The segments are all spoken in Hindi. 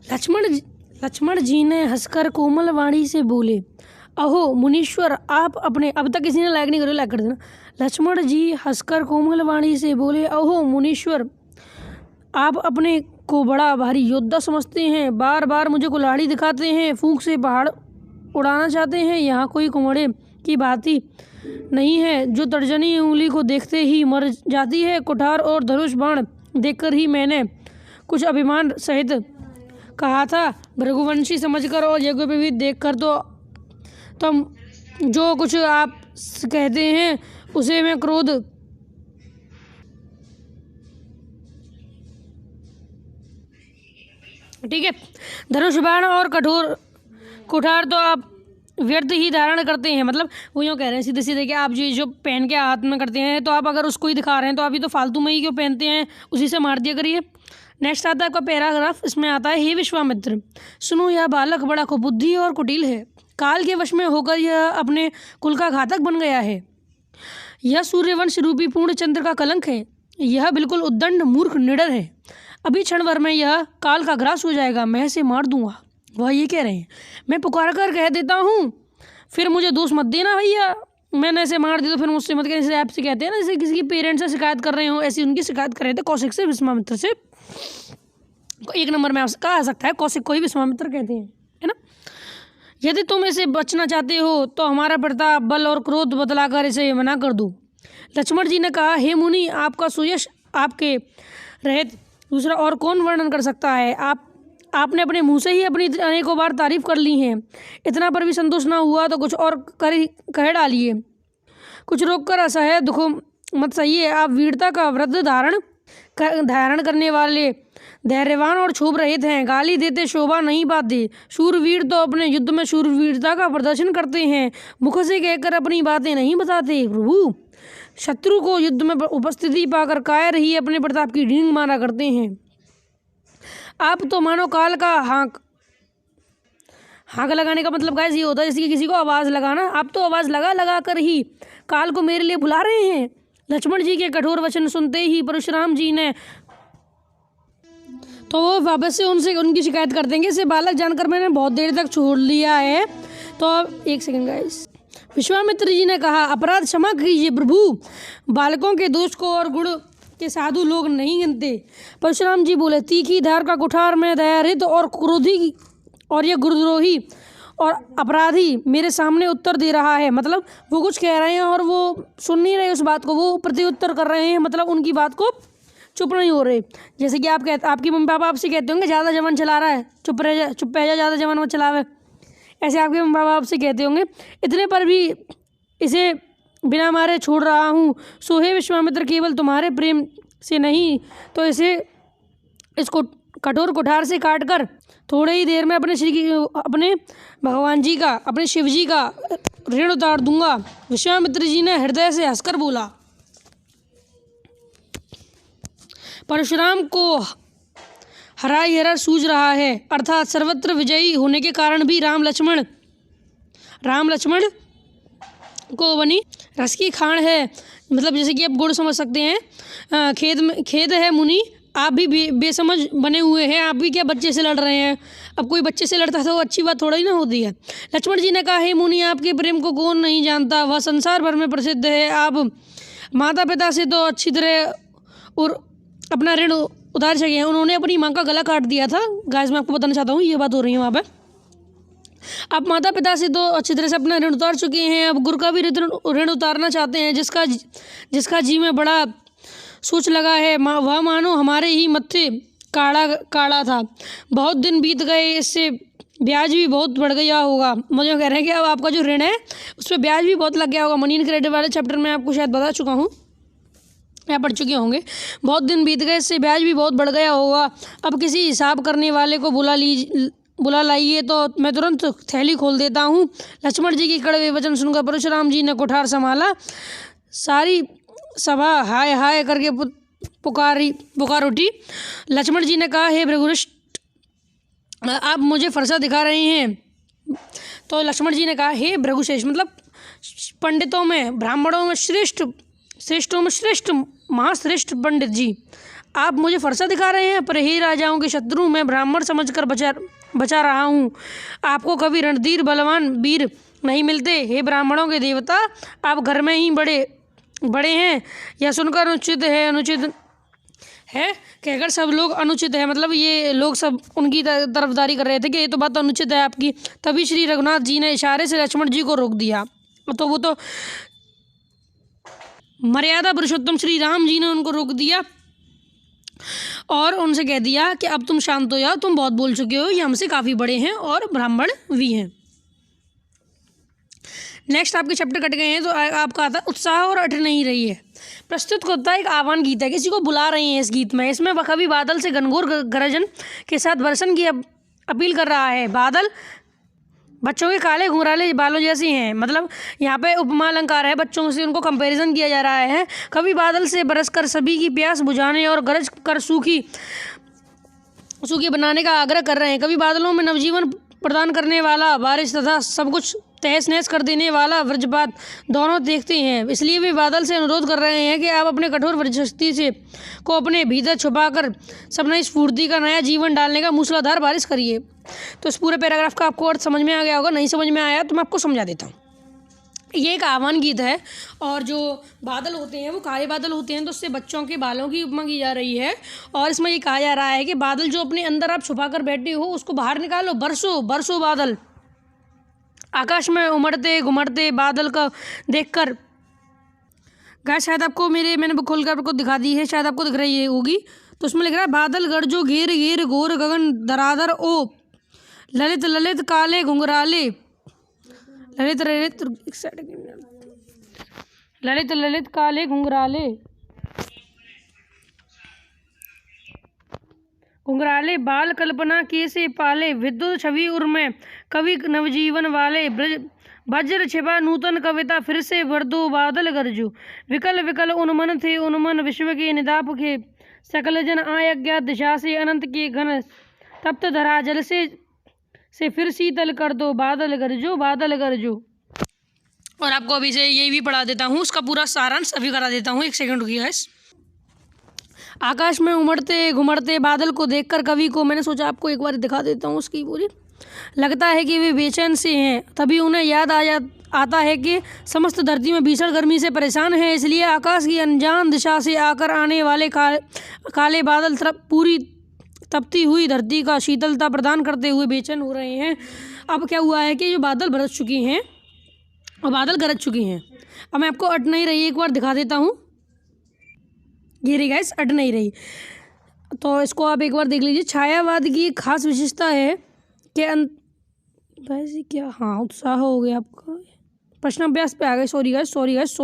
लक्ष्मण जी ने हंसकर कोमल वाणी से बोले, अहो मुनीश्वर, आप अपने, अब तक किसी ने लाइक नहीं करो, लाइक कर देना। लक्ष्मण जी हंसकर कोमल वाणी से बोले, अहो मुनीश्वर, आप अपने को बड़ा भारी योद्धा समझते हैं, बार बार मुझे कुल्हाड़ी दिखाते हैं, फूंक से पहाड़ उड़ाना चाहते हैं। यहाँ कोई कुम्हड़े की भांति नहीं है जो तर्जनी उंगली को देखते ही मर जाती है। कुठार और धनुष बाण देखकर ही मैंने कुछ अभिमान सहित कहा था, भृगुवंशी समझकर और यज्ञोपवीत देखकर तो तुम जो कुछ आप कहते हैं उसे मैं क्रोध ठीक है। धनुष बाण और कठोर कुठार तो आप व्यर्थ ही धारण करते हैं। मतलब वो यूँ कह रहे हैं सीधे सीधे कि आप जो पहन के हाथ में करते हैं, तो आप अगर उसको ही दिखा रहे हैं तो आप ये तो फालतू में ही क्यों पहनते हैं, उसी से मार दिया करिए। नेक्स्ट आता है आपका पैराग्राफ, इसमें आता है, हे विश्वामित्र, सुनो, यह बालक बड़ा कुबुद्धि और कुटिल है। काल के वश में होकर यह अपने कुल का घातक बन गया है। यह सूर्यवंश रूपी पूर्ण चंद्र का कलंक है। यह बिल्कुल उद्दंड मूर्ख निडर है। अभी क्षण भर में यह काल का ग्रास हो जाएगा, मैं इसे मार दूंगा। वह ये कह रहे हैं, मैं पुकार कर कह देता हूँ, फिर मुझे दोष मत देना भैया, मैंने ऐसे मार दिया तो फिर मुझसे मत कहना। जैसे आपसे कहते हैं ना, जैसे किसी की पेरेंट्स से शिकायत कर रहे हो, ऐसी उनकी शिकायत कर रहे थे कौशिक से, विश्वामित्र से। एक नंबर में कहा सकता है कौशिक को ही विश्वामित्र कहते हैं, है ना। यदि तुम इसे बचना चाहते हो तो हमारा प्रताप, बल और क्रोध बतलाकर इसे मना कर दो। लक्ष्मण जी ने कहा, हे मुनि, आपका सुयश आपके रहित दूसरा और कौन वर्णन कर सकता है। आपने अपने मुंह से ही अपनी अनेकों बार तारीफ कर ली है। इतना पर भी संतोष ना हुआ तो कुछ और कह डालिए। कुछ रोक कर असह्य दुख मत सहिए। आप वीरता का व्रत धारण करने वाले धैर्यवान और क्षोभ रहित हैं। गाली देते शोभा नहीं पाते। शूरवीर तो अपने युद्ध में शूरवीरता का प्रदर्शन करते हैं, मुख से कहकर अपनी बातें नहीं बताते। प्रभु, शत्रु को युद्ध में उपस्थिति पाकर कायर ही अपने प्रताप की ढींग मारा करते हैं। आप तो मानो काल का हाँक लगाने का मतलब गाइस ये होता है जैसे कि किसी को आवाज़ लगाना। आप तो आवाज़ लगा कर ही काल को मेरे लिए बुला रहे हैं। लक्ष्मण जी के कठोर वचन सुनते ही परशुराम जी ने तो वो वापस से उनसे उनकी शिकायत कर देंगे। इसे बालक जानकर मैंने बहुत देर तक छोड़ लिया है। तो अब एक सेकंड गाइस, विश्वामित्र जी ने कहा, अपराध क्षमा कीजिए प्रभु, बालकों के दोष को और गुण के साधु लोग नहीं गिनते। परशुराम जी बोले, तीखी धार का कुठार में दयारहित और क्रोधी और ये गुरुद्रोही और अपराधी मेरे सामने उत्तर दे रहा है। मतलब वो कुछ कह रहे हैं और वो सुन नहीं रहे उस बात को, वो प्रत्युत्तर कर रहे हैं, मतलब उनकी बात को चुप नहीं हो रहे। जैसे कि आपकी मम्मी पापा आपसे कहते होंगे, ज़्यादा जवान चला रहा है, चुप रह जा, ज़्यादा जवान मत चलावे। ऐसे आपके मम्मी पापा आपसे कहते होंगे। इतने पर भी इसे बिना मारे छोड़ रहा हूँ। सो हे विश्वामित्र, केवल तुम्हारे प्रेम से नहीं तो इसको कठोर कुठार से काट कर थोड़े ही देर में अपने भगवान जी का, अपने शिव जी का ऋण उतार दूंगा। विश्वामित्र जी ने हृदय से हंसकर बोला। परशुराम को हरा सूझ रहा है, अर्थात सर्वत्र विजयी होने के कारण भी राम लक्ष्मण को बनी रस की खान है। मतलब जैसे कि आप गुड़ समझ सकते हैं। खेद है मुनि, आप भी बेसमझ बने हुए हैं। आप भी क्या बच्चे से लड़ रहे हैं। अब कोई बच्चे से लड़ता है तो अच्छी बात थोड़ा ही ना होती है। लक्ष्मण जी ने कहा, हे मुनि, आपके प्रेम को कौन नहीं जानता, वह संसार भर में प्रसिद्ध है। आप माता पिता से तो अच्छी तरह और अपना ऋण उतार सके हैं। उन्होंने अपनी माँ का गला काट दिया था। गाइस मैं आपको बताना चाहता हूँ, ये बात हो रही है वहाँ पर। आप माता पिता से तो अच्छी तरह से अपना ऋण उतार चुके हैं, अब गुरु का भी ऋण उतारना चाहते हैं। जिसका जी में बड़ा सोच लगा है, वह मानो हमारे ही मत्थे काढ़ा था। बहुत दिन बीत गए, इससे ब्याज भी बहुत बढ़ गया होगा। मुझे कह रहे हैं कि अब आपका जो ऋण है उस पर ब्याज भी बहुत लग गया होगा। मनी एंड क्रेडिट वाले चैप्टर में आपको शायद बता चुका हूँ या पढ़ चुके होंगे। बहुत दिन बीत गए, इससे ब्याज भी बहुत बढ़ गया होगा। अब किसी हिसाब करने वाले को बुला लाइए तो मैं तुरंत थैली खोल देता हूँ। लक्ष्मण जी के कड़वे वचन सुनकर परशुराम जी ने कुठार संभाला। सारी सभा हाय हाय करके पुकार उठी। लक्ष्मण जी ने कहा, हे भृगुश्रेष्ठ, आप मुझे फरसा दिखा रहे हैं। तो लक्ष्मण जी ने कहा, हे भृगुश्रेष्ठ, मतलब पंडितों में, ब्राह्मणों में श्रेष्ठ, श्रेष्ठों में श्रेष्ठ, महाश्रेष्ठ पंडित जी, आप मुझे फरसा दिखा रहे हैं, पर हे राजाओं के शत्रु, मैं ब्राह्मण समझकर बचा रहा हूँ। आपको कभी रणधीर बलवान वीर नहीं मिलते। हे ब्राह्मणों के देवता, आप घर में ही बड़े हैं। यह सुनकर अनुचित है कहकर सब लोग अनुचित है, मतलब ये लोग सब उनकी तरफदारी कर रहे थे कि ये तो बात अनुचित है आपकी। तभी श्री रघुनाथ जी ने इशारे से लक्ष्मण जी को रोक दिया। तो वो तो मर्यादा पुरुषोत्तम श्री राम जी ने उनको रोक दिया और उनसे कह दिया कि अब तुम शांत हो जाओ, तुम बहुत बोल चुके हो, ये हमसे काफ़ी बड़े हैं और ब्राह्मण भी हैं। नेक्स्ट आपके चैप्टर कट गए हैं, तो आपका आता है उत्साह और अट नहीं रही है। प्रस्तुत होता है एक आह्वान गीत है, किसी को बुला रही हैं इस गीत में। इसमें कवि बादल से घनघोर गरजन के साथ वर्षण की अपील कर रहा है। बादल बच्चों के काले घुंघराले बालों जैसी हैं, मतलब यहाँ पे उपमा अलंकार है, बच्चों से उनको कंपैरिजन किया जा रहा है। कवि बादल से बरसकर सभी की प्यास बुझाने और गरज कर सूखी बनाने का आग्रह कर रहे हैं। कवि बादलों में नवजीवन प्रदान करने वाला बारिश तथा सब कुछ तहस नहस कर देने वाला वज्रपात दोनों देखते हैं। इसलिए वे बादल से अनुरोध कर रहे हैं कि आप अपने कठोर वृष्टि से को अपने भीतर छुपाकर सब नई स्फूर्ति का नया जीवन डालने का मूसलाधार बारिश करिए। तो इस पूरे पैराग्राफ का आपको अर्थ समझ में आ गया होगा। नहीं समझ में आया तो मैं आपको समझा देता हूँ। ये एक आह्वान गीत है और जो बादल होते हैं वो काले बादल होते हैं, तो उससे बच्चों के बालों की उपमा की जा रही है। और इसमें ये कहा जा रहा है कि बादल जो अपने अंदर आप छुपा कर बैठे हो उसको बाहर निकालो। बरसों बादल आकाश में उमड़ते घुमड़ते बादल का देखकर गाइस, शायद आपको मैंने खोल कर आपको दिखा दी है, शायद आपको दिख रही होगी। तो उसमें लिख रहा है बादल गरजो घेर घेर घोर गगन धराधर ओ ललित ललित काले घुंघराले ललित ललित काले घुंघराले बाल कल्पना के से पाले विद्युत छवि उर्मे कवि नवजीवन वाले वज्र छिपा नूतन कविता फिर से वर्दो बादल गरजो विकल विकल उन्मन थे उन्मन विश्व के निदाप के सकल जन आयज्ञा दिशा से अनंत के घन तप्त धरा जल से फिर शीतल कर दो बादल गरजो। और आपको अभी से यही भी पढ़ा देता हूँ, उसका पूरा सारांश अभी करा देता हूँ। एक सेकंड रुकिए गाइस। आकाश में उमड़ते घुमड़ते बादल को देखकर कवि को मैंने सोचा आपको एक बार दिखा देता हूँ उसकी पूरी। लगता है कि वे बेचैन से हैं, तभी उन्हें याद आता है कि समस्त धरती में भीषण गर्मी से परेशान है। इसलिए आकाश की अनजान दिशा से आकर आने वाले काले बादल पूरी तपती हुई धरती का शीतलता प्रदान करते हुए बेचैन हो रहे हैं। अब क्या हुआ है कि जो बादल बरस चुके हैं और बादल गरज चुकी हैं। अब मैं आपको अट नहीं रही एक बार दिखा देता हूँ। ये रही गाइस, अट नहीं रही, तो इसको आप एक बार देख लीजिए। छायावाद की एक खास विशेषता है कि वैसे क्या, हाँ उत्साह हो गया आपका, प्रश्न अभ्यास पे आ गए। Sorry guys.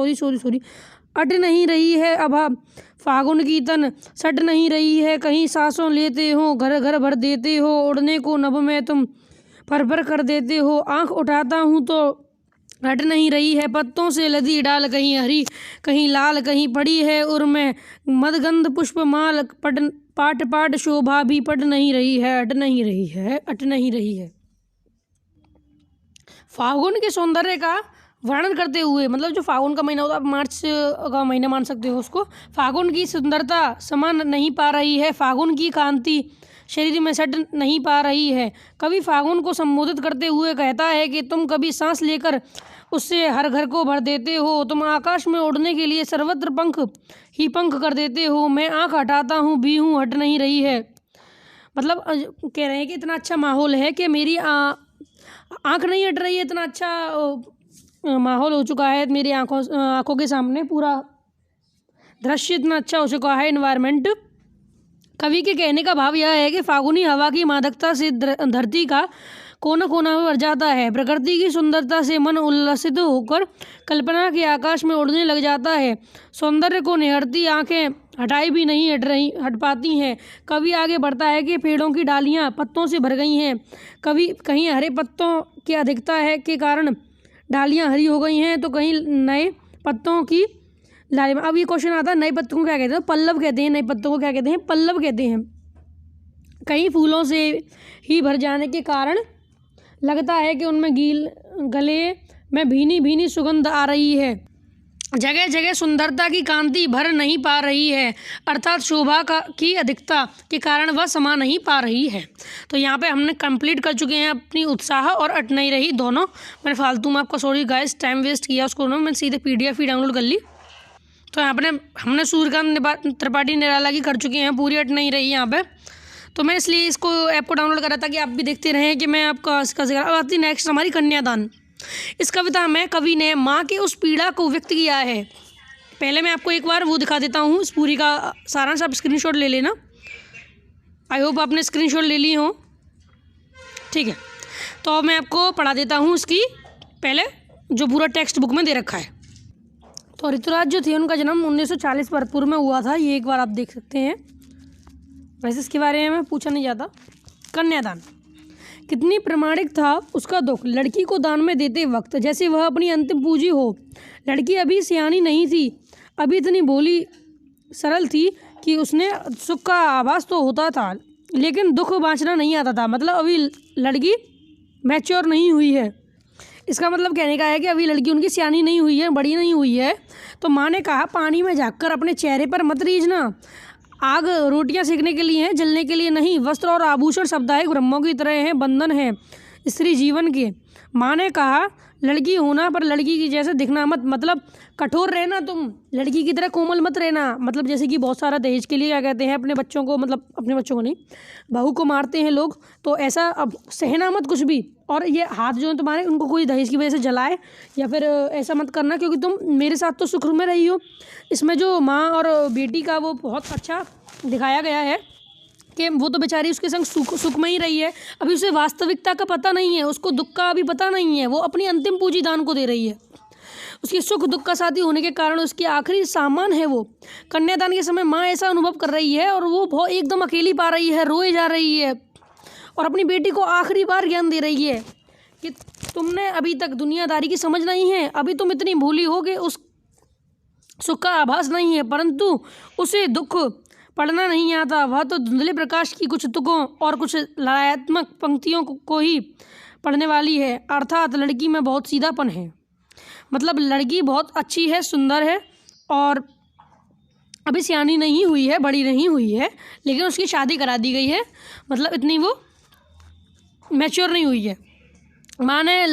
अट नहीं रही है अब फागुन की तन सट नहीं रही है, कहीं सांसों लेते हो घर घर भर देते हो, उड़ने को नभ में तुम फर कर देते हो। आँख उठाता हूँ तो हट नहीं रही है, पत्तों से लदी डाल कहीं हरी कहीं लाल कहीं पड़ी है, उर में मदगंध पुष्प माल पाट शोभा भी पट नहीं रही है, अट नहीं रही है। फागुन के सौंदर्य का वर्णन करते हुए, मतलब जो फागुन का महीना होता है, आप मार्च का महीना मान सकते हो उसको, फागुन की सुंदरता समान नहीं पा रही है, फागुन की कांति शरीर में सट नहीं पा रही है। कवि फागुन को संबोधित करते हुए कहता है कि तुम कभी सांस लेकर उससे हर घर को भर देते हो, तुम आकाश में उड़ने के लिए सर्वत्र पंख कर देते हो, मैं आँख हटाता हूँ भी हूँ हट नहीं रही है। मतलब कह रहे हैं कि इतना अच्छा माहौल है कि मेरी आँख नहीं हट रही है, इतना अच्छा माहौल हो चुका है मेरी आँखों के सामने, पूरा दृश्य इतना अच्छा हो चुका है, एनवायरनमेंट। कवि के कहने का भाव यह है कि फागुनी हवा की मादकता से धरती का कोना कोना में भर जाता है, प्रकृति की सुंदरता से मन उल्लसित होकर कल्पना के आकाश में उड़ने लग जाता है। सौंदर्य को निहरती आंखें हटाई भी नहीं हट पाती हैं। कवि आगे बढ़ता है कि पेड़ों की डालियां पत्तों से भर गई हैं, कहीं हरे पत्तों की अधिकता है के कारण डालियां हरी हो गई हैं, तो कहीं नए पत्तों की लाली। अब ये क्वेश्चन आता है, नए पत्तों को क्या कहते हैं? पल्लव कहते हैं। नए पत्तों को क्या कहते हैं? पल्लव कहते हैं। कई फूलों से ही भर जाने के कारण लगता है कि उनमें गले में भीनी भीनी सुगंध आ रही है। जगह जगह सुंदरता की कांति भर नहीं पा रही है, अर्थात शोभा की अधिकता के कारण वह समा नहीं पा रही है। तो यहाँ पे हमने कंप्लीट कर चुके हैं अपनी उत्साह और अट नहीं रही दोनों। मैंने फालतू में आपका सॉरी गाइस टाइम वेस्ट किया उसको ना, मैंने सीधे PDF ही डाउनलोड कर ली। तो यहाँ पर हमने सूर्यकांत त्रिपाठी निराला की कर चुके हैं, पूरी अट नहीं रही यहाँ पे। तो मैं इसलिए इसको ऐप को डाउनलोड करा था कि आप भी देखते रहें कि मैं आपका इसका जिक्र। अब आती नेक्स्ट हमारी कन्यादान। इस कविता में कवि ने माँ की उस पीड़ा को व्यक्त किया है। पहले मैं आपको एक बार वो दिखा देता हूँ इस पूरी का सारांश, आप स्क्रीनशॉट ले लेना। आई होप आपने स्क्रीनशॉट ले ली हो, ठीक है। तो अब मैं आपको पढ़ा देता हूँ इसकी पहले जो पूरा टेक्स्ट बुक में दे रखा है। तो ऋतुराज जो थे उनका जन्म 1940 भरतपुर में हुआ था, ये एक बार आप देख सकते हैं। वैसे इसके बारे में पूछा नहीं जाता। कन्यादान कितनी प्रामाणिक था उसका दुख लड़की को दान में देते वक्त, जैसे वह अपनी अंतिम पूंजी हो। लड़की अभी सियानी नहीं थी, अभी इतनी भोली सरल थी कि उसने सुख का आभास तो होता था लेकिन दुख बाँचना नहीं आता था। मतलब अभी लड़की मैच्योर नहीं हुई है। इसका मतलब कहने का है कि अभी लड़की उनकी सियानी नहीं हुई है, बड़ी नहीं हुई है। तो माँ ने कहा पानी में झाँककर अपने चेहरे पर मत रीझना, आग रोटियां सेकने के लिए है, जलने के लिए नहीं। वस्त्र और आभूषण साप्ताहिक ब्रह्मों की तरह हैं, बंधन है स्त्री जीवन के। माँ ने कहा लड़की होना पर लड़की की जैसे दिखना मत, मतलब कठोर रहना, तुम लड़की की तरह कोमल मत रहना। मतलब जैसे कि बहुत सारा दहेज के लिए क्या कहते हैं अपने बच्चों को, मतलब अपने बच्चों को नहीं, बहू को मारते हैं लोग, तो ऐसा अब सहना मत कुछ भी। और ये हाथ जो है तुम्हारे उनको कोई दहेज की वजह से जलाए या फिर ऐसा मत करना, क्योंकि तुम मेरे साथ तो सुख में रही हो। इसमें जो माँ और बेटी का वो बहुत अच्छा दिखाया गया है कि वो तो बेचारी उसके संग सुख में ही रही है। अभी उसे वास्तविकता का पता नहीं है, उसको दुख का अभी पता नहीं है। वो अपनी अंतिम पूंजी दान को दे रही है। उसकी सुख दुख का साथी होने के कारण उसकी आखिरी सामान है वो। कन्यादान के समय माँ ऐसा अनुभव कर रही है और वो बहुत एकदम अकेली पा रही है, रोए जा रही है और अपनी बेटी को आखिरी बार ज्ञान दे रही है कि तुमने अभी तक दुनियादारी की समझ नहीं है, अभी तुम इतनी भूली हो कि उस सुख का आभास नहीं है, परंतु उसे दुख पढ़ना नहीं आता। वह तो धुंधले प्रकाश की कुछ तुकों और कुछ लड़ायात्मक पंक्तियों को ही पढ़ने वाली है। अर्थात लड़की में बहुत सीधापन है, मतलब लड़की बहुत अच्छी है, सुंदर है और अभी सियानी नहीं हुई है, बड़ी नहीं हुई है, लेकिन उसकी शादी करा दी गई है। मतलब इतनी वो मैच्योर नहीं हुई है। माँ ने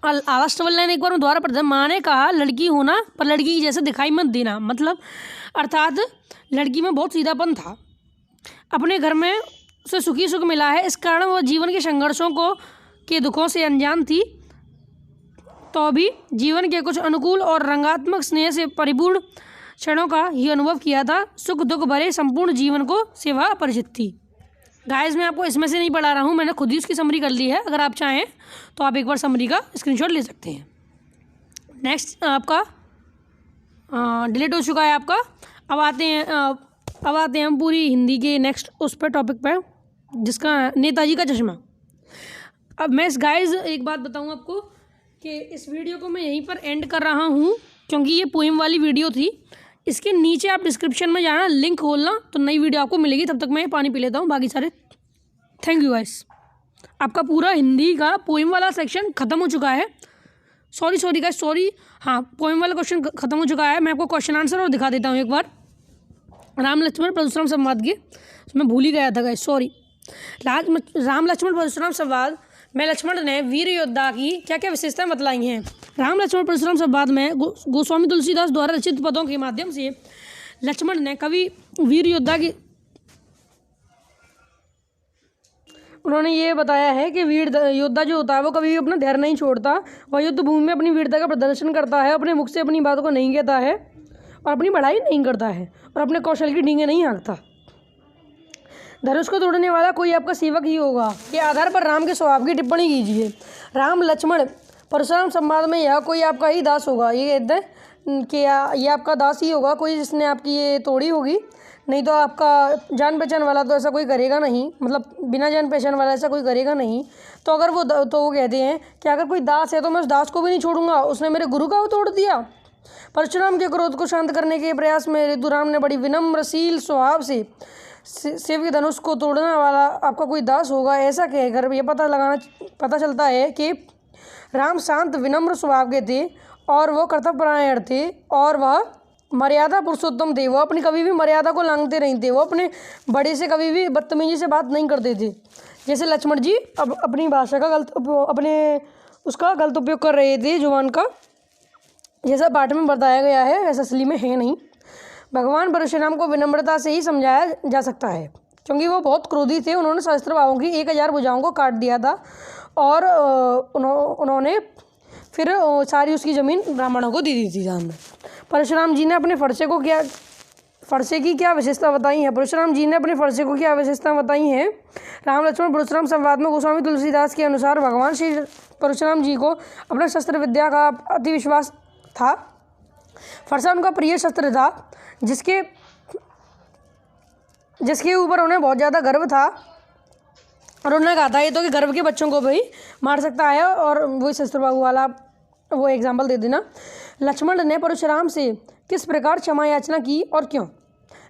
लास्ट वाला लाइन एक बार दोबारा पढ़ता है। माँ ने कहा लड़की होना पर लड़की की जैसे दिखाई मत देना, मतलब अर्थात लड़की में बहुत सीधापन था, अपने घर में उसे सुखी सुख मिला है, इस कारण वह जीवन के संघर्षों को के दुखों से अनजान थी, तो भी जीवन के कुछ अनुकूल और रंगात्मक स्नेह से परिपूर्ण क्षणों का ही अनुभव किया था। सुख दुख भरे संपूर्ण जीवन को सेवा अपरिचित थी। गाइस मैं आपको इसमें से नहीं पढ़ा रहा हूँ, मैंने खुद ही उसकी समरी कर ली है। अगर आप चाहें तो आप एक बार समरी का स्क्रीनशॉट ले सकते हैं। नेक्स्ट आपका डिलीट हो चुका है आपका। अब आते हैं हम पूरी हिंदी के नेक्स्ट उस पर टॉपिक पर, जिसका नेताजी का चश्मा। अब मैं इस गाइस एक बात बताऊँ आपको कि इस वीडियो को मैं यहीं पर एंड कर रहा हूँ, क्योंकि ये पोएम वाली वीडियो थी। इसके नीचे आप डिस्क्रिप्शन में जाना, लिंक खोलना तो नई वीडियो आपको मिलेगी। तब तक मैं पानी पी लेता हूँ बाकी सारे। Thank you guys. आपका पूरा हिंदी का पोएम वाला सेक्शन ख़त्म हो चुका है। Sorry guys, sorry. हाँ, पोएम वाला क्वेश्चन ख़त्म हो चुका है। मैं आपको क्वेश्चन आंसर और दिखा देता हूँ एक बार। राम लक्ष्मण परशुराम संवाद के मैं भूल ही गया था गाइस, सॉरी। राम लक्ष्मण परशुराम संवाद में लक्ष्मण ने वीर योद्धा की क्या क्या विशेषताएं बतलाई हैं। राम लक्ष्मण परशुराम संवाद में गोस्वामी तुलसीदास द्वारा रचित पदों के माध्यम से लक्ष्मण ने कवि वीर योद्धा की उन्होंने ये बताया है कि वीर योद्धा जो होता है वो कभी भी अपना धैर्य नहीं छोड़ता। वह युद्ध भूमि में अपनी वीरता का प्रदर्शन करता है, अपने मुख से अपनी बातों को नहीं कहता है और अपनी बढ़ाई नहीं करता है और अपने कौशल की डींगे नहीं हाँकता। धनुष को तोड़ने वाला कोई आपका सेवक ही होगा के आधार पर राम के स्वभाव की टिप्पणी कीजिए। राम लक्ष्मण परशुराम संवाद में यह कोई आपका ही दास होगा, ये कहते हैं कि ये आपका दास ही होगा कोई जिसने आपकी ये तोड़ी होगी, नहीं तो आपका जान पहचान वाला तो ऐसा कोई करेगा नहीं, मतलब बिना जान पहचान वाला ऐसा कोई करेगा नहीं। तो अगर वो कहते हैं कि अगर कोई दास है तो मैं उस दास को भी नहीं छोड़ूंगा, उसने मेरे गुरु का वो तोड़ दिया। परशुराम के क्रोध को शांत करने के प्रयास में ऋतुराम ने बड़ी विनम्रशील स्वभाव से शिव के धनुष को तोड़ने वाला आपका कोई दास होगा ऐसा कहकर यह पता चलता है कि राम शांत विनम्र स्वभाव के थे और वो कर्तव्यपरायण थे और वह मर्यादा पुरुषोत्तम थे। वो अपनी कभी भी मर्यादा को लांघते नहीं थे। वो अपने बड़े से कभी भी बदतमीजी से बात नहीं करते थे। जैसे लक्ष्मण जी अब अपनी भाषा का उसका गलत उपयोग कर रहे थे जुबान का, जैसा पाठ में बताया गया है वैसा असली में है नहीं। भगवान परशुराम को विनम्रता से ही समझाया जा सकता है, क्योंकि वो बहुत क्रोधी थे। उन्होंने सहस्त्रबाहुओं की 1000 भुजाओं को काट दिया था और उन्होंने फिर सारी उसकी ज़मीन ब्राह्मणों को दे दी थी सामने। परशुराम जी ने अपने फरसे की क्या विशेषता बताई है? परशुराम जी ने अपने फरसे को क्या विशेषता बताई है? राम लक्ष्मण परशुराम संवाद में गोस्वामी तुलसीदास के अनुसार भगवान श्री परशुराम जी को अपने शस्त्र विद्या का अति विश्वास था। फरसा उनका प्रिय शस्त्र था, जिसके ऊपर उन्हें बहुत ज़्यादा गर्व था और उन्होंने कहा था ये तो कि गर्व के बच्चों को भी मार सकता है। और वही शस्त्रबाहु वाला वो एग्जाम्पल दे देना। लक्ष्मण ने परशुराम से किस प्रकार क्षमा याचना की और क्यों?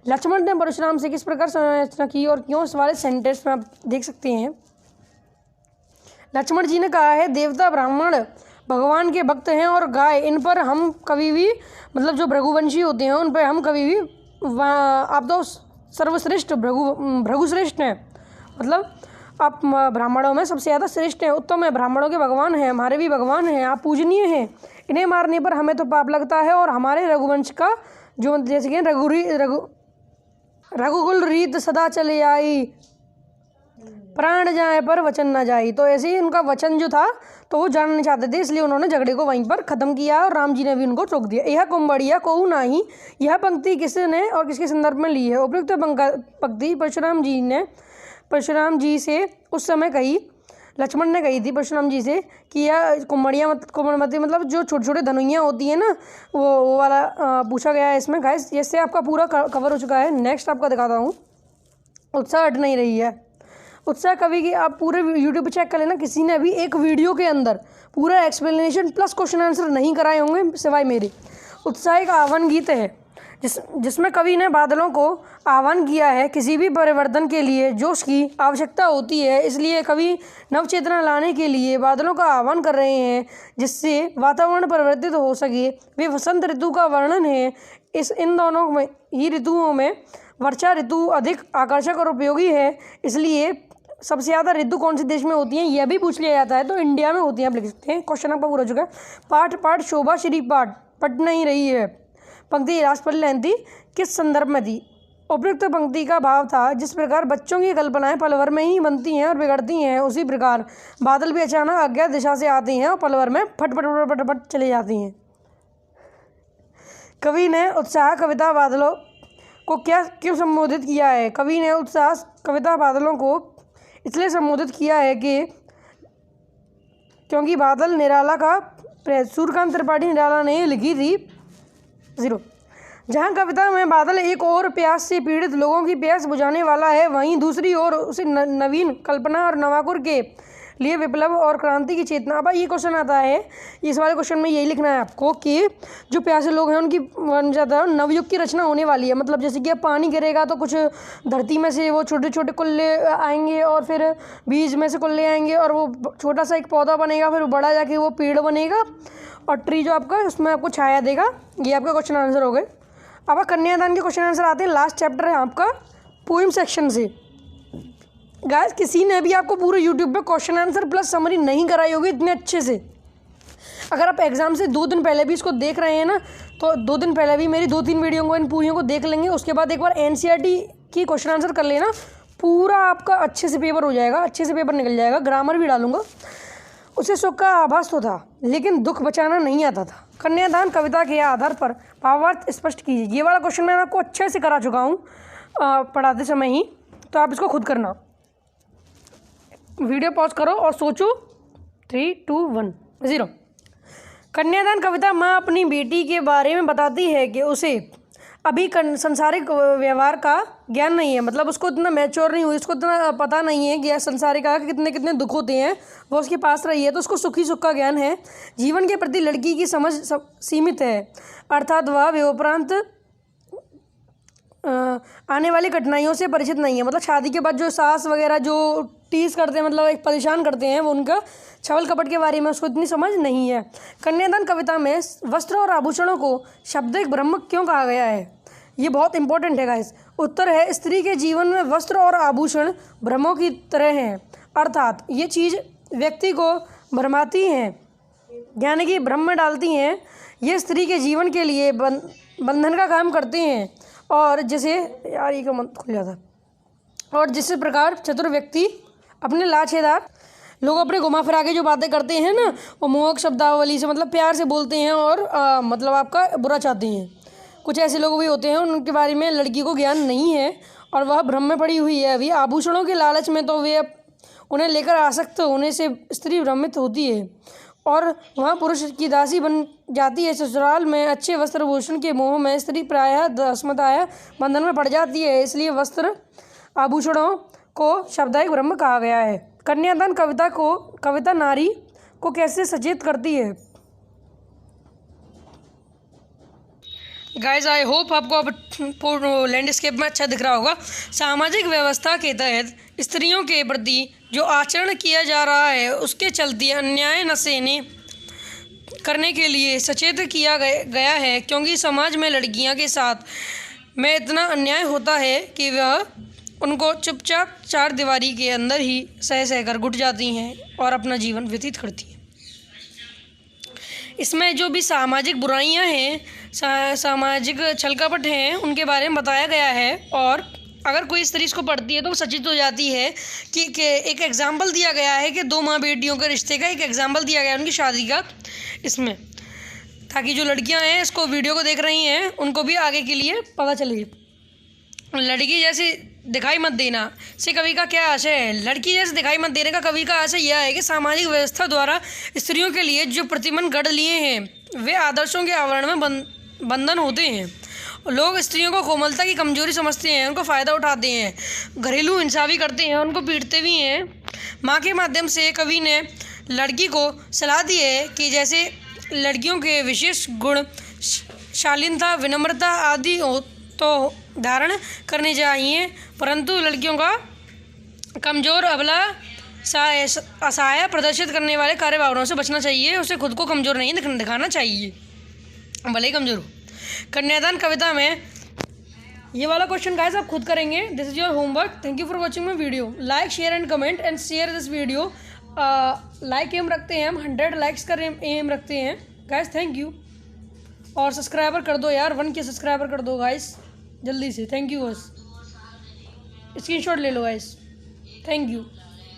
लक्ष्मण ने परशुराम से किस प्रकार क्षमा याचना की और क्यों, इस वाले सेंटेंस में आप देख सकते हैं। लक्ष्मण जी ने कहा है, देवता ब्राह्मण भगवान के भक्त हैं और गाय, इन पर हम कभी भी, मतलब जो भृगुवंशी होते हैं उन पर हम कभी भी, आप तो सर्वश्रेष्ठ भृगुश्रेष्ठ हैं, मतलब आप ब्राह्मणों में सबसे ज़्यादा श्रेष्ठ हैं, उत्तम है, ब्राह्मणों के भगवान हैं, हमारे भी भगवान हैं, आप पूजनीय हैं। इन्हें मारने पर हमें तो पाप लगता है और हमारे रघुवंश का जो जैसे कि रघुकुल रीत सदा चले आई, प्राण जाए पर वचन ना जाए। तो ऐसे ही उनका वचन जो था तो वो जानना नहीं चाहते थे, इसलिए उन्होंने झगड़े को वहीं पर ख़त्म किया और राम जी ने भी उनको रोक दिया। यह कुंबड़िया कहूँ नाही, यह पंक्ति किसने और किसके संदर्भ में ली है? उपयुक्त पंक्ति परशुराम जी से उस समय कही, लक्ष्मण ने कही थी परशुराम जी से कि यह कुंबड़मती मतलब जो छोटे छोटे धनुइयाँ होती हैं ना, वो वाला पूछा गया है इसमें। गाइस इससे आपका पूरा कवर हो चुका है। नेक्स्ट आपका दिखाता हूँ। उत्साह हट नहीं रही है। उत्साह कवि की आप पूरे यूट्यूब पे चेक कर लेना, किसी ने भी एक वीडियो के अंदर पूरा एक्सप्लेनेशन प्लस क्वेश्चन आंसर नहीं कराए होंगे सिवाय मेरे। उत्साह एक आह्वान गीत है जिसमें कवि ने बादलों को आह्वान किया है किसी भी परिवर्तन के लिए जोश की आवश्यकता होती है, इसलिए कवि नवचेतना लाने के लिए बादलों का आह्वान कर रहे हैं जिससे वातावरण परिवर्तित हो सके। वे वसंत ऋतु का वर्णन है। इन दोनों में ही ऋतुओं में वर्षा ऋतु अधिक आकर्षक और उपयोगी है। इसलिए सबसे ज़्यादा ऋतु कौन से देश में होती हैं यह भी पूछ लिया जाता है, तो इंडिया में होती हैं। आप लिख सकते हैं। क्वेश्चन आपका पूरा हो चुका है। पाठ शोभा श्री पाठ पट नहीं रही है। पंक्ति राष्ट्रपति लेंथी किस संदर्भ में थी? उपयुक्त पंक्ति का भाव था, जिस प्रकार बच्चों की कल्पनाएं पल भर में ही बनती हैं और बिगड़ती हैं, उसी प्रकार बादल भी अचानक अज्ञात दिशा से आते हैं और पल भर में फट फट फट फट फट चले जाती हैं। कवि ने उत्साह कविता बादलों को क्यों संबोधित किया है? कवि ने उत्साह कविता बादलों को इसलिए संबोधित किया है कि क्योंकि बादल निराला का सूर्यकांत त्रिपाठी निराला ने लिखी थी। 0 जहाँ कविता में बादल एक और प्यास से पीड़ित लोगों की प्यास बुझाने वाला है, वहीं दूसरी ओर उसे नवीन कल्पना और नवाकुर के लिए विप्लव और क्रांति की चेतना। अब ये क्वेश्चन आता है, इस वाले क्वेश्चन में यही लिखना है आपको कि जो प्यासे लोग हैं उनकी बन जाता है नवयुग की रचना होने वाली है। मतलब जैसे कि अब पानी गिरेगा तो कुछ धरती में से वो छोटे छोटे कुल्ले आएंगे और फिर बीज में से कुल्ले आएंगे और वो छोटा सा एक पौधा बनेगा, फिर बड़ा जाके वो पेड़ बनेगा और ट्री जो आपका उसमें आपको छाया देगा। ये आपका क्वेश्चन आंसर हो गए। अब कन्यादान के क्वेश्चन आंसर आते हैं। लास्ट चैप्टर है आपका पोइम सेक्शन से। गाइस किसी ने भी आपको पूरे यूट्यूब पे क्वेश्चन आंसर प्लस समरी नहीं कराई होगी इतने अच्छे से। अगर आप एग्जाम से 2 दिन पहले भी इसको देख रहे हैं ना, तो 2 दिन पहले भी मेरी 2-3 वीडियो को इन पूरियों को देख लेंगे, उसके बाद एक बार एनसीईआरटी की क्वेश्चन आंसर कर लेना, पूरा आपका अच्छे से पेपर हो जाएगा, अच्छे से पेपर निकल जाएगा। ग्रामर भी डालूंगा। उसे सुख का आभास तो था लेकिन दुख बचाना नहीं आता था। कन्यादान कविता के आधार पर भावार्थ स्पष्ट कीजिए। ये वाला क्वेश्चन मैं आपको अच्छे से करा चुका हूँ पढ़ाते समय ही, तो आप इसको खुद करना। वीडियो पॉज करो और सोचो। 3, 2, 1, 0। कन्यादान कविता माँ अपनी बेटी के बारे में बताती है कि उसे अभी संसारिक व्यवहार का ज्ञान नहीं है, मतलब उसको इतना मैच्योर नहीं हुई, उसको इतना पता नहीं है कि संसारिक का कितने कितने दुख होते हैं, वो उसके पास रही है तो उसको सुखी सुख का ज्ञान है। जीवन के प्रति लड़की की समझ सीमित है, अर्थात वह विवाहोपरांत आने वाली कठिनाइयों से परिचित नहीं है। मतलब शादी के बाद जो सास वगैरह जो टीज करते हैं, मतलब एक परेशान करते हैं, वो उनका छल कपट के बारे में उसको इतनी समझ नहीं है। कन्यादान कविता में वस्त्र और आभूषणों को शब्दिक ब्रह्म क्यों कहा गया है? ये बहुत इंपॉर्टेंट है गाइस। उत्तर है, स्त्री के जीवन में वस्त्र और आभूषण ब्रह्मों की तरह हैं, अर्थात ये चीज़ व्यक्ति को भरमाती हैं, यानी कि भ्रम में डालती हैं। ये स्त्री के जीवन के लिए बंधन का काम करते हैं, और जैसे यार ये का मन खुल जाता, और जिस प्रकार चतुर व्यक्ति अपने लाछेदार लोग अपने घुमा फिरा के जो बातें करते हैं ना, वो मोहक शब्दावली से मतलब प्यार से बोलते हैं और मतलब आपका बुरा चाहते हैं। कुछ ऐसे लोग भी होते हैं, उनके बारे में लड़की को ज्ञान नहीं है और वह भ्रम में पड़ी हुई है अभी। आभूषणों के लालच में तो वे उन्हें लेकर आसक्त होने से स्त्री भ्रमित होती है और वह पुरुष की दासी बन जाती है। ससुराल में अच्छे वस्त्र भूषण के मोह में स्त्री प्रायः दस्मताया बंधन में पड़ जाती है, इसलिए वस्त्र आभूषणों को शाब्दिक ब्रह्म कहा गया है। कन्यादान कविता नारी को कैसे सचेत करती है? गाइज आई होप आपको अब लैंडस्केप में अच्छा दिख रहा होगा। सामाजिक व्यवस्था के तहत स्त्रियों के प्रति जो आचरण किया जा रहा है उसके चलते अन्याय न सहने करने के लिए सचेत किया गया है, क्योंकि समाज में लड़कियां के साथ में इतना अन्याय होता है कि वह उनको चुपचाप चार दीवारी के अंदर ही सह कर घुट जाती हैं और अपना जीवन व्यतीत करती हैं। इसमें जो भी सामाजिक बुराइयां हैं, सामाजिक छलकपट हैं, उनके बारे में बताया गया है। और अगर कोई स्त्री इसको पढ़ती है तो वो सचेत हो जाती है कि एक एग्जाम्पल दिया गया है कि दो माँ बेटियों के रिश्ते का एक एग्जाम्पल दिया गया है उनकी शादी का इसमें, ताकि जो लड़कियां हैं इसको वीडियो को देख रही हैं उनको भी आगे के लिए पता चले। लड़की जैसे दिखाई मत देना से कवि का क्या आशय है? लड़की जैसे दिखाई मत देने का कवि का आशय यह है कि सामाजिक व्यवस्था द्वारा स्त्रियों के लिए जो प्रतिबंध गढ़ लिए हैं वे आदर्शों के आवरण में बंधन होते हैं। लोग स्त्रियों को कोमलता की कमजोरी समझते हैं, उनको फ़ायदा उठाते हैं, घरेलू हिंसा भी करते हैं, उनको पीटते भी हैं। माँ के माध्यम से कवि ने लड़की को सलाह दी है कि जैसे लड़कियों के विशेष गुण शालीनता, विनम्रता आदि हो तो धारण करने चाहिए, परंतु लड़कियों का कमज़ोर, अबला, असहाय प्रदर्शित करने वाले कार्य भावनाओं से बचना चाहिए। उसे खुद को कमज़ोर नहीं दिखाना चाहिए, भले ही कमज़ोर हो। कन्यादान कविता में ये वाला क्वेश्चन गाइस आप खुद करेंगे। This is your homework. Thank you for watching my video. Like, share and comment and share this video. Like aim रखते हैं हम, 100 लाइक्स का एम रखते हैं गाइस। Thank you. और सब्सक्राइबर कर दो यार, 1 के सब्सक्राइबर कर दो गाइस जल्दी से। Thank you. बस स्क्रीनशॉट ले लो गाइस। Thank you.